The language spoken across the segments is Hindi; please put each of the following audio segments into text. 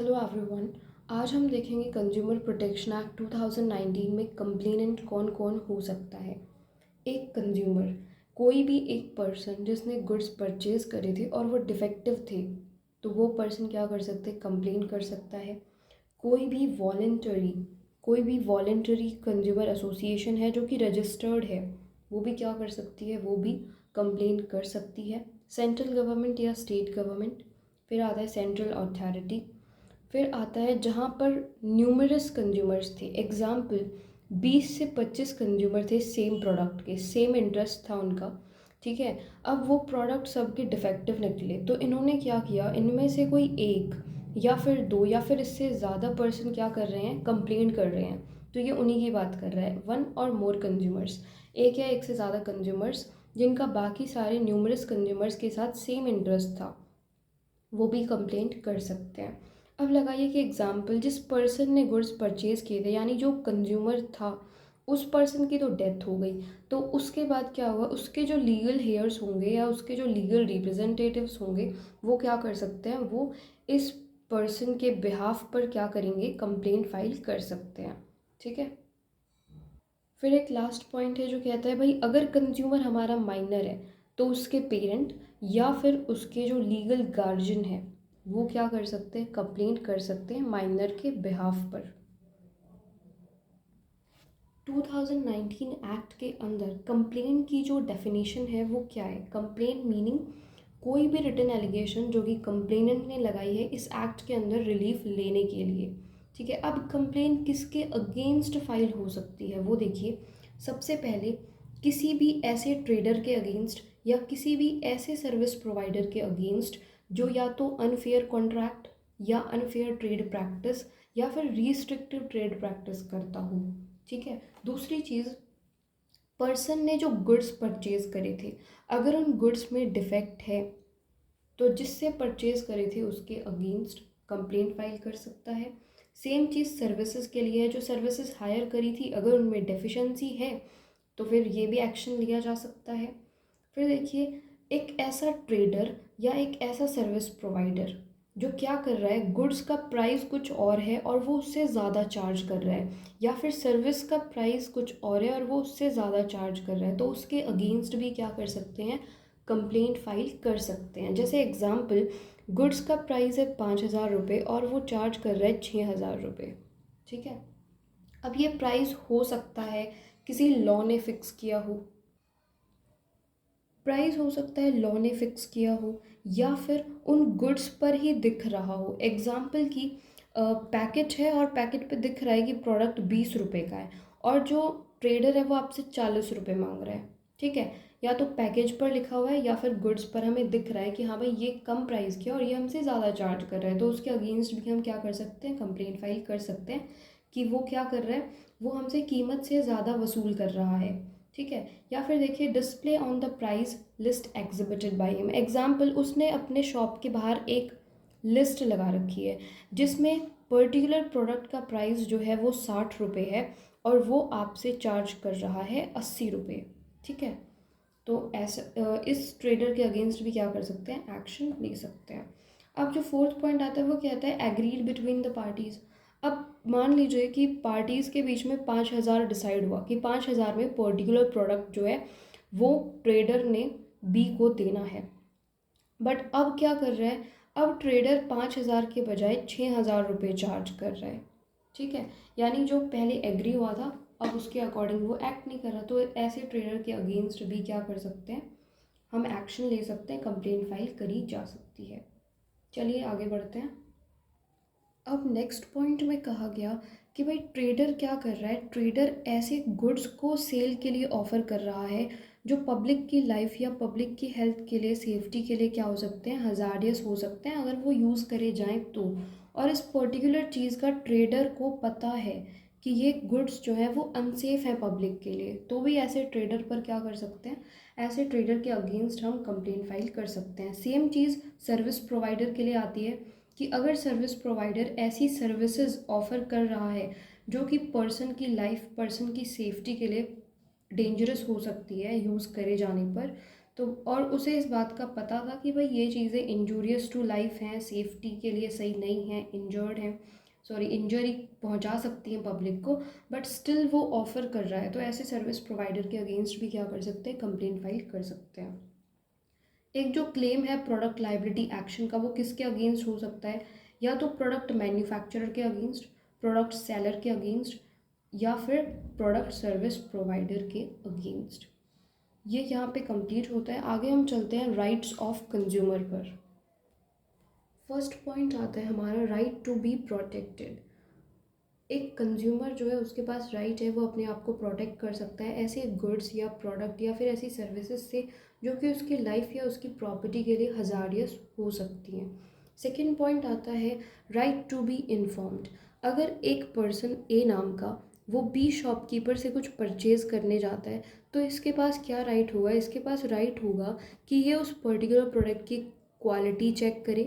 Hello everyone. आज हम देखेंगे कंज्यूमर प्रोटेक्शन एक्ट 2019 में कंप्लेनेंट कौन कौन हो सकता है। एक कंज्यूमर, कोई भी एक पर्सन जिसने गुड्स परचेज करे थे और वो डिफेक्टिव थे, तो वो पर्सन क्या कर सकते, कंप्लेन कर सकता है। कोई भी वॉलेंटरी कोई भी वॉलेंटरी कंज्यूमर एसोसिएशन है जो कि रजिस्टर्ड है, वो भी क्या कर सकती है, वो भी कंप्लेन कर सकती है। सेंट्रल गवर्नमेंट या स्टेट गवर्नमेंट। फिर आता है सेंट्रल अथॉरिटी। फिर आता है जहाँ पर न्यूमरस कंज्यूमर्स थे, एग्जाम्पल 20 से 25 कंज्यूमर थे सेम प्रोडक्ट के, सेम इंटरेस्ट था उनका, ठीक है। अब वो प्रोडक्ट सबके डिफेक्टिव निकले, तो इन्होंने क्या किया, इनमें से कोई एक या फिर दो या फिर इससे ज़्यादा पर्सन क्या कर रहे हैं, कंप्लेन कर रहे हैं। तो ये उन्हीं की बात कर रहा है, वन और मोर कंज्यूमर्स, एक या एक से ज़्यादा कंज्यूमर्स जिनका बाकी सारे न्यूमरस कंज्यूमर्स के साथ सेम इंटरेस्ट था, वो भी कंप्लेंट कर सकते हैं। अब लगाइए कि एग्जाम्पल, जिस पर्सन ने गुड्स परचेज़ किए थे यानी जो कंज्यूमर था, उस पर्सन की तो डेथ हो गई, तो उसके बाद क्या हुआ, उसके जो लीगल हेयर्स होंगे या उसके जो लीगल रिप्रेजेंटेटिव्स होंगे, वो क्या कर सकते हैं, वो इस पर्सन के बिहाफ पर क्या करेंगे, कंप्लेंट फाइल कर सकते हैं, ठीक है। फिर एक लास्ट पॉइंट है जो कहता है भाई, अगर कंज्यूमर हमारा माइनर है तो उसके पेरेंट या फिर उसके जो लीगल गार्जियन है, वो क्या कर सकते हैं, कंप्लेंट कर सकते हैं माइनर के बिहाफ पर। 2019 एक्ट के अंदर कंप्लेंट की जो डेफिनेशन है वो क्या है, कंप्लेंट मीनिंग कोई भी रिटन एलिगेशन जो कि कंप्लेनेंट ने लगाई है इस एक्ट के अंदर रिलीफ लेने के लिए, ठीक है। अब कंप्लेंट किसके अगेंस्ट फाइल हो सकती है वो देखिए। सबसे पहले किसी भी ऐसे ट्रेडर के अगेंस्ट या किसी भी ऐसे सर्विस प्रोवाइडर के अगेंस्ट जो या तो अनफेयर कॉन्ट्रैक्ट या अनफेयर ट्रेड प्रैक्टिस या फिर रिस्ट्रिक्टिव ट्रेड प्रैक्टिस करता हो, ठीक है। दूसरी चीज़, पर्सन ने जो गुड्स परचेज करे थे, अगर उन गुड्स में डिफेक्ट है तो जिससे परचेज करे थे उसके अगेंस्ट कंप्लेंट फाइल कर सकता है। सेम चीज़ सर्विसेज के लिए है, जो सर्विसेज हायर करी थी अगर उनमें डेफिशिएंसी है तो फिर ये भी एक्शन लिया जा सकता है। फिर देखिए, एक ऐसा ट्रेडर या एक ऐसा सर्विस प्रोवाइडर जो क्या कर रहा है, गुड्स का प्राइस कुछ और है और वो उससे ज़्यादा चार्ज कर रहा है, या फिर सर्विस का प्राइस कुछ और है और वो उससे ज़्यादा चार्ज कर रहा है, तो उसके अगेंस्ट भी क्या कर सकते हैं, कंप्लेंट फाइल कर सकते हैं। जैसे एग्जांपल, गुड्स का प्राइस है 5,000 रुपये और वो चार्ज कर रहा है 6,000 रुपये, ठीक है। अब ये प्राइस हो सकता है किसी लॉ ने फिक्स किया हो, प्राइस हो सकता है लॉ ने फिक्स किया हो, या फिर उन गुड्स पर ही दिख रहा हो। एग्जाम्पल की पैकेट है और पैकेट पे दिख रहा है कि प्रोडक्ट 20 रुपये का है और जो ट्रेडर है वो आपसे 40 रुपये मांग रहा है, ठीक है। या तो पैकेज पर लिखा हुआ है या फिर गुड्स पर हमें दिख रहा है कि हाँ भाई ये कम प्राइस की है और ये हमसे ज़्यादा चार्ज कर रहा है, तो उसके अगेंस्ट भी हम क्या कर सकते हैं, कंप्लेंट फाइल कर सकते हैं कि वो क्या कर रहा है, वो हमसे कीमत से ज़्यादा वसूल कर रहा है, ठीक है। या फिर देखिए, display on the price list exhibited by him, example, उसने अपने शॉप के बाहर एक लिस्ट लगा रखी है जिसमें पर्टिकुलर प्रोडक्ट का प्राइस जो है वो 60 रुपये है और वो आपसे चार्ज कर रहा है 80 रुपये, ठीक है। तो ऐसा इस ट्रेडर के अगेंस्ट भी क्या कर सकते हैं, एक्शन ले सकते हैं। अब जो फोर्थ पॉइंट आता है वो कहता है एग्रीड बिटवीन द पार्टीज़। अब मान लीजिए कि पार्टीज़ के बीच में 5,000 डिसाइड हुआ कि 5,000 में पर्टिकुलर प्रोडक्ट जो है वो ट्रेडर ने बी को देना है, बट अब क्या कर रहा है, अब ट्रेडर 5,000 के बजाय 6,000 रुपये चार्ज कर रहा है, ठीक है। यानी जो पहले एग्री हुआ था अब उसके अकॉर्डिंग वो एक्ट नहीं कर रहा, तो ऐसे ट्रेडर के अगेंस्ट भी क्या कर सकते हैं, हम एक्शन ले सकते हैं, कंप्लेंट फाइल करी जा सकती है। चलिए आगे बढ़ते हैं। अब नेक्स्ट पॉइंट में कहा गया कि भाई ट्रेडर क्या कर रहा है, ट्रेडर ऐसे गुड्स को सेल के लिए ऑफ़र कर रहा है जो पब्लिक की लाइफ या पब्लिक की हेल्थ के लिए, सेफ्टी के लिए क्या हो सकते हैं, हज़ार्डियस हो सकते हैं अगर वो यूज़ करे जाएं तो। और इस पर्टिकुलर चीज़ का ट्रेडर को पता है कि ये गुड्स जो है वो अनसेफ है पब्लिक के लिए, तो भी ऐसे ट्रेडर पर क्या कर सकते हैं, ऐसे ट्रेडर के अगेंस्ट हम कंप्लेंट फाइल कर सकते हैं। सेम चीज़ सर्विस प्रोवाइडर के लिए आती है कि अगर सर्विस प्रोवाइडर ऐसी सर्विसेज ऑफ़र कर रहा है जो कि पर्सन की लाइफ, पर्सन की सेफ्टी के लिए डेंजरस हो सकती है यूज़ करे जाने पर, तो और उसे इस बात का पता था कि भाई ये चीज़ें इंजूरियस टू लाइफ हैं, सेफ्टी के लिए सही नहीं हैं, इंजर्ड हैं, सॉरी इंजरी पहुंचा सकती हैं पब्लिक को, बट स्टिल वो ऑफ़र कर रहा है, तो ऐसे सर्विस प्रोवाइडर के अगेंस्ट भी क्या कर सकते हैं, कंप्लेंट फाइल कर सकते हैं। एक जो क्लेम है प्रोडक्ट लाइबिलिटी एक्शन का, वो किसके अगेंस्ट हो सकता है, या तो प्रोडक्ट मैन्युफैक्चरर के अगेंस्ट, प्रोडक्ट सेलर के अगेंस्ट, या फिर प्रोडक्ट सर्विस प्रोवाइडर के अगेंस्ट। ये यहाँ पे कंप्लीट होता है। आगे हम चलते हैं राइट्स ऑफ कंज्यूमर पर। फर्स्ट पॉइंट आता है हमारा राइट टू बी प्रोटेक्टेड। एक कंज्यूमर जो है उसके पास राइट है वो अपने आप को प्रोटेक्ट कर सकता है ऐसे गुड्स या प्रोडक्ट या फिर ऐसी सर्विसेज से जो कि उसकी लाइफ या उसकी प्रॉपर्टी के लिए हजारियस हो सकती हैं। सेकेंड पॉइंट आता है राइट टू बी इन्फॉर्म्ड। अगर एक पर्सन ए नाम का वो बी शॉपकीपर से कुछ परचेज़ करने जाता है तो इसके पास क्या राइट होगा, इसके पास राइट होगा कि ये उस पर्टिकुलर प्रोडक्ट की क्वालिटी चेक करे,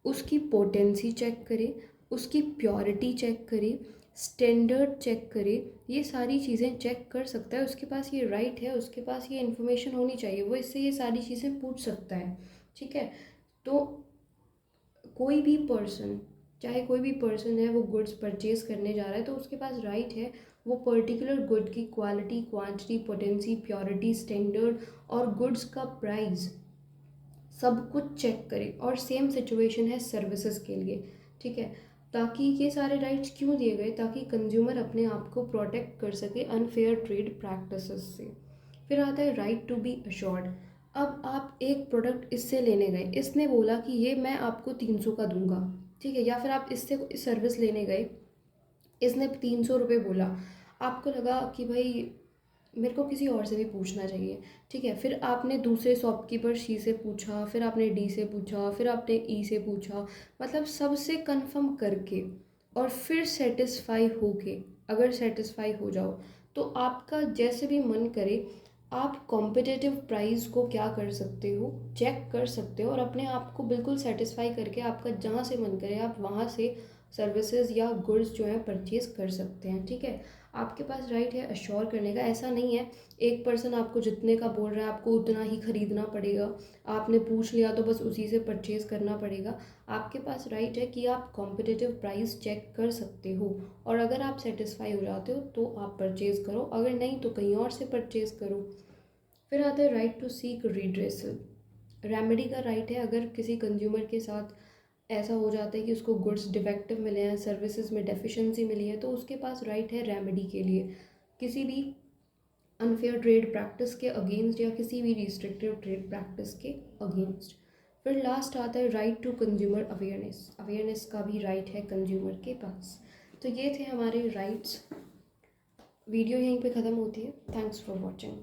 उसकी पोटेंसी चेक करे, उसकी प्योरिटी चेक करे, स्टैंडर्ड चेक करे, ये सारी चीज़ें चेक कर सकता है। उसके पास ये राइट है, उसके पास ये इन्फॉर्मेशन होनी चाहिए, वो इससे ये सारी चीज़ें पूछ सकता है। ठीक है, तो कोई भी पर्सन, चाहे कोई भी पर्सन है वो गुड्स परचेज करने जा रहा है तो उसके पास राइट है वो पर्टिकुलर गुड की quality, quantity, potency, purity, standard और गुड्स का प्राइस सब कुछ चेक करे। और सेम सिचुएशन है सर्विसेज के लिए। ठीक है, ताकि ये सारे राइट्स क्यों दिए गए, ताकि कंज्यूमर अपने आप को प्रोटेक्ट कर सके अनफेयर ट्रेड प्रैक्टिसेस से। फिर आता है राइट टू बी अश्योर्ड। अब आप एक प्रोडक्ट इससे लेने गए, इसने बोला कि ये मैं आपको 300 का दूंगा, ठीक है, या फिर आप इससे सर्विस लेने गए, इसने 300 रुपये बोला, आपको लगा कि भाई मेरे को किसी और से भी पूछना चाहिए। ठीक है, फिर आपने दूसरे शॉपकीपर सी से पूछा, फिर आपने डी से पूछा, फिर आपने ई से पूछा, मतलब सबसे कंफर्म करके और फिर सेटिस्फाई होके, अगर सेटिस्फाई हो जाओ तो आपका जैसे भी मन करे आप कॉम्पिटिटिव प्राइस को क्या कर सकते हो, चेक कर सकते हो और अपने आप को बिल्कुल सेटिस्फाई करके आपका जहाँ से मन करे आप वहाँ से सर्विसेज या गुड्स जो है परचेज़ कर सकते हैं। ठीक है, आपके पास राइट है अश्योर करने का। ऐसा नहीं है एक पर्सन आपको जितने का बोल रहा है आपको उतना ही खरीदना पड़ेगा, आपने पूछ लिया तो बस उसी से परचेज़ करना पड़ेगा। आपके पास राइट है कि आप कॉम्पिटिटिव प्राइस चेक कर सकते हो और अगर आप सेटिस्फाई हो जाते हो तो आप परचेज़ करो, अगर नहीं तो कहीं और से परचेज़ करो। फिर आता है right to seek redressal. Remedy का राइट है। अगर किसी कंज्यूमर के साथ ऐसा हो जाता है कि उसको गुड्स डिफेक्टिव मिले हैं, सर्विसेज में डेफिशिएंसी मिली है, तो उसके पास राइट है रेमेडी के लिए, किसी भी अनफेयर ट्रेड प्रैक्टिस के अगेंस्ट या किसी भी रिस्ट्रिक्टिव ट्रेड प्रैक्टिस के अगेंस्ट। फिर लास्ट आता है right to consumer awareness. Awareness का भी राइट है कंज्यूमर के पास। तो ये थे हमारे राइट्स। वीडियो यहीं पे ख़त्म होती है। Thanks for watching.